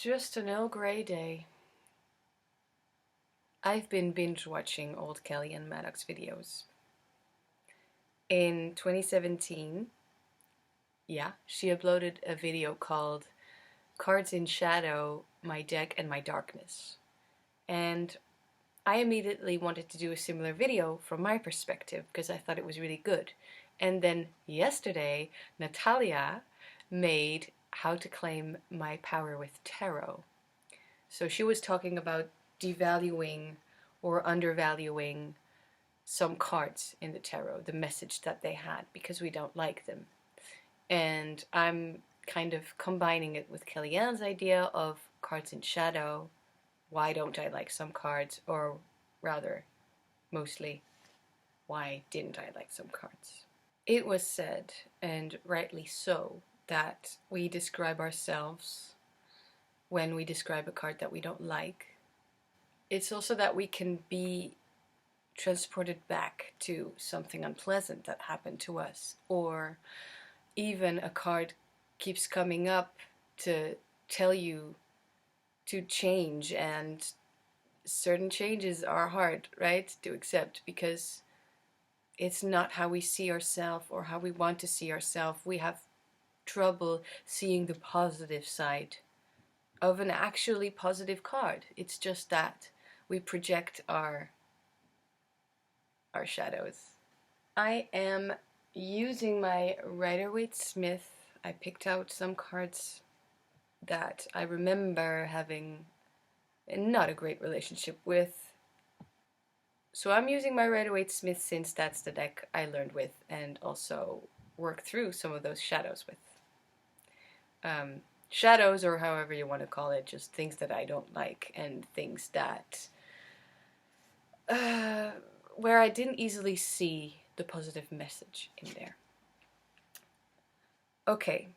Just an Earl Grey day. I've been binge watching old Kellyanne Maddox videos. In 2017, she uploaded a video called Cards in Shadow, My Deck and My Darkness. And I immediately wanted to do a similar video from my perspective because I thought it was really good. And then yesterday, Natalia made How to Claim My Power with Tarot. So she was talking about devaluing or undervaluing some cards in the tarot, the message that they had, because we don't like them. And I'm kind of combining it with Kellyanne's idea of cards in shadow. Why don't I like some cards? Or rather, mostly, why didn't I like some cards? It was said, and rightly so, that we describe ourselves when we describe a card that we don't like. It's also that we can be transported back to something unpleasant that happened to us, or even a card keeps coming up to tell you to change, and certain changes are hard, right, to accept because it's not how we see ourselves or how we want to see ourselves. We have trouble seeing the positive side of an actually positive card. It's just that we project our shadows. I am using my Rider-Waite-Smith. I picked out some cards that I remember having not a great relationship with. So I'm using my Rider-Waite-Smith since that's the deck I learned with and also worked through some of those shadows with. Shadows, or however you want to call it, just things that I don't like and things that where I didn't easily see the positive message in there. Okay,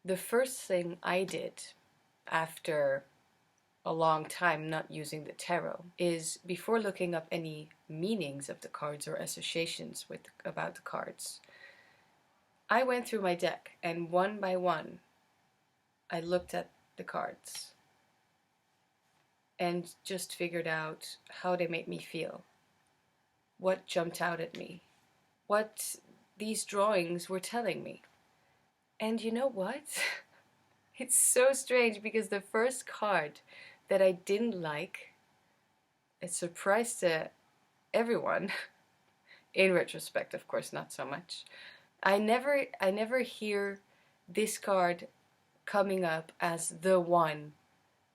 the first thing I did after a long time not using the tarot is, before looking up any meanings of the cards or associations about the cards, I went through my deck and one by one I looked at the cards and just figured out how they made me feel, what jumped out at me, what these drawings were telling me. And you know what? It's so strange because the first card that I didn't like, a surprise to everyone, in retrospect of course not so much, I never hear this card coming up as the one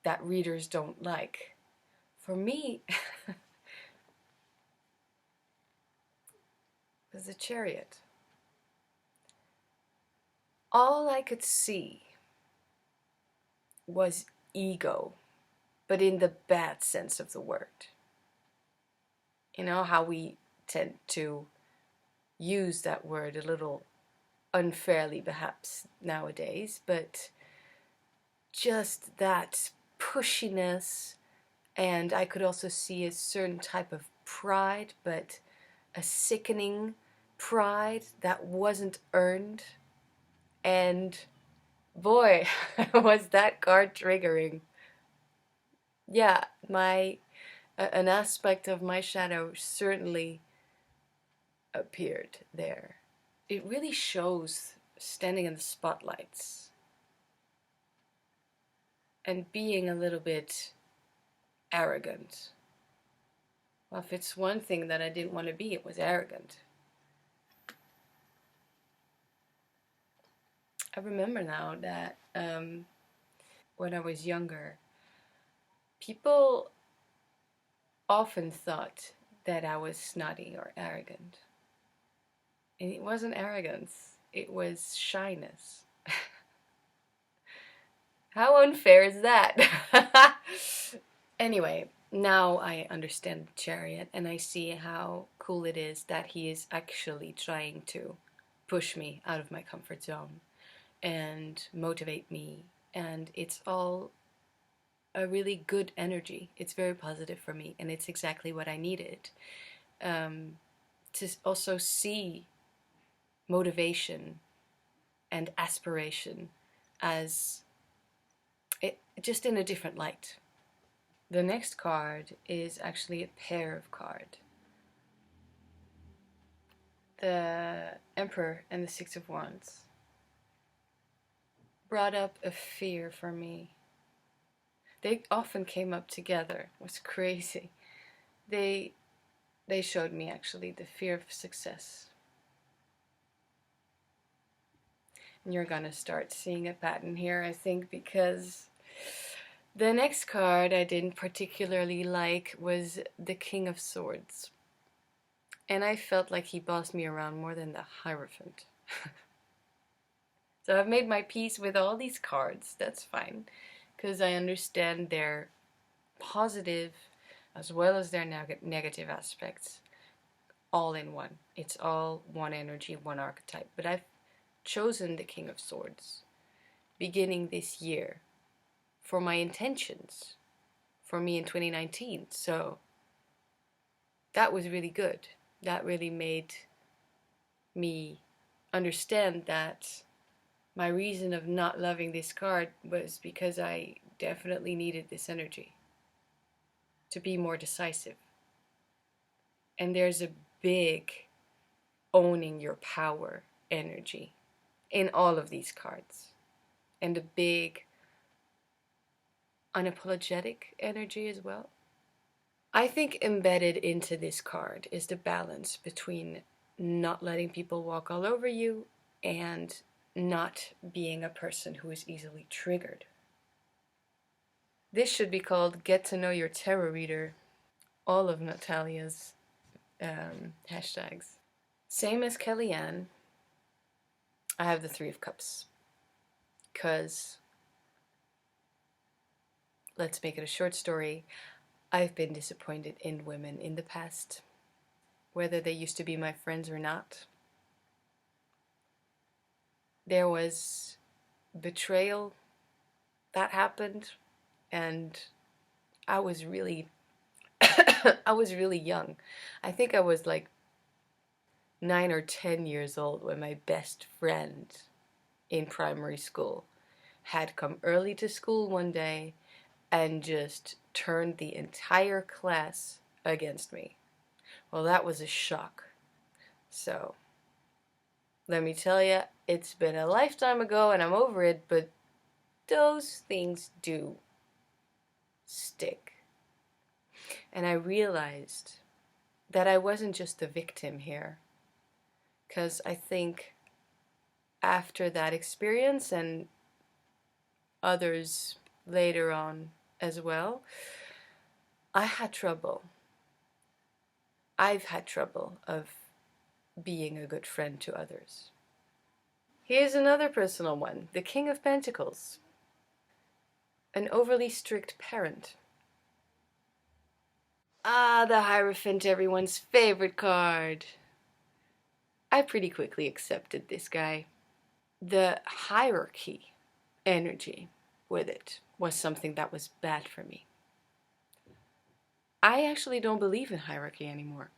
that readers don't like. For me, it was the Chariot. All I could see was ego, but in the bad sense of the word. You know how we tend to use that word a little unfairly perhaps nowadays, but just that pushiness, and I could also see a certain type of pride, but a sickening pride that wasn't earned. And boy, was that card triggering. Yeah, an aspect of my shadow certainly appeared there. It really shows standing in the spotlights and being a little bit arrogant. Well, if it's one thing that I didn't want to be, it was arrogant. I remember now that when I was younger, people often thought that I was snotty or arrogant. And it wasn't arrogance, it was shyness. How unfair is that? Anyway, now I understand the Chariot and I see how cool it is that he is actually trying to push me out of my comfort zone and motivate me, and it's all a really good energy. It's very positive for me, and it's exactly what I needed. To also see motivation and aspiration as just in a different light. The next card is actually a pair of cards. The Emperor and the Six of Wands brought up a fear for me. They often came up together. It was crazy. They showed me actually the fear of success. And you're gonna start seeing a pattern here, I think, because the next card I didn't particularly like was the King of Swords. And I felt like he bossed me around more than the Hierophant. So I've made my peace with all these cards. That's fine, because I understand their positive as well as their negative aspects all in one. It's all one energy, one archetype. But I've chosen the King of Swords beginning this year for my intentions for me in 2019. So that was really good. That really made me understand that my reason of not loving this card was because I definitely needed this energy to be more decisive. And there's a big owning your power energy in all of these cards, and a big unapologetic energy as well. I think embedded into this card is the balance between not letting people walk all over you and not being a person who is easily triggered. This should be called Get to Know Your Tarot Reader. All of Natalia's hashtags. Same as Kellyanne, I have the Three of Cups. Because, let's make it a short story, I've been disappointed in women in the past, whether they used to be my friends or not. There was betrayal that happened, and I was really I was really young. I think I was like 9 or 10 years old when my best friend in primary school had come early to school one day and just turned the entire class against me. Well, that was a shock. So, let me tell you, it's been a lifetime ago and I'm over it, but those things do stick. And I realized that I wasn't just the victim here. Because I think after that experience and others later on as well, I had trouble. I've had trouble of being a good friend to others. Here's another personal one, the King of Pentacles. An overly strict parent. Ah, the Hierophant, everyone's favorite card. I pretty quickly accepted this guy. The hierarchy energy with it was something that was bad for me. I actually don't believe in hierarchy anymore.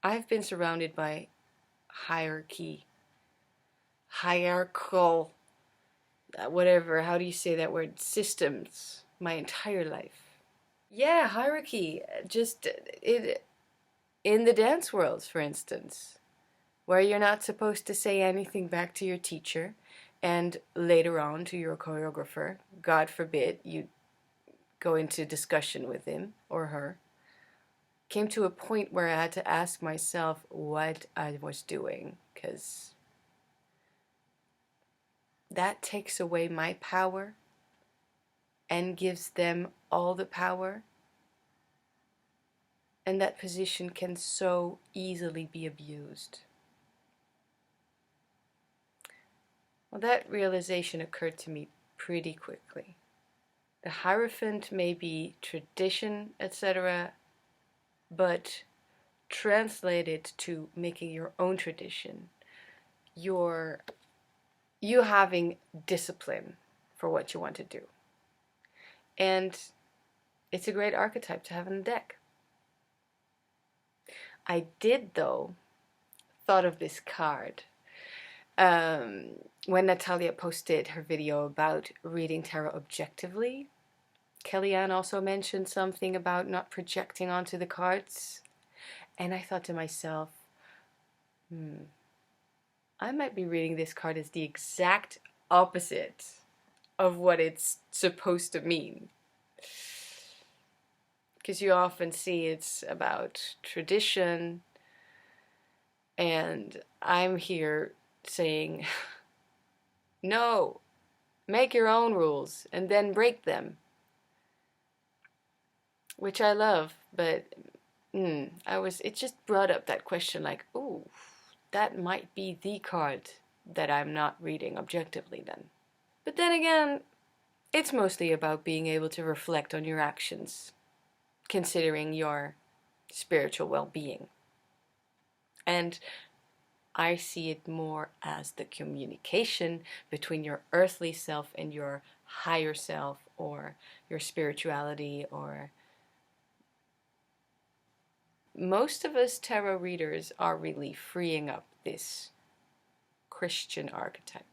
I've been surrounded by hierarchical, whatever, how do you say that word, systems, my entire life. Yeah, hierarchy, just it in the dance worlds, for instance, where you're not supposed to say anything back to your teacher, and later on to your choreographer. God forbid you go into discussion with him or her. Came to a point where I had to ask myself what I was doing, because that takes away my power and gives them all the power. And that position can so easily be abused. Well, that realization occurred to me pretty quickly. The Hierophant may be tradition, etc., but translate it to making your own tradition. You having discipline for what you want to do. And it's a great archetype to have in the deck. I did, though, thought of this card. When Natalia posted her video about reading tarot objectively, Kellyanne also mentioned something about not projecting onto the cards. And I thought to myself, I might be reading this card as the exact opposite of what it's supposed to mean. Because you often see it's about tradition, and I'm here saying, no, make your own rules and then break them. Which I love, but it just brought up that question like, ooh, that might be the card that I'm not reading objectively then. But then again, it's mostly about being able to reflect on your actions, considering your spiritual well-being. And I see it more as the communication between your earthly self and your higher self, or your spirituality, or most of us tarot readers are really freeing up this Christian archetype.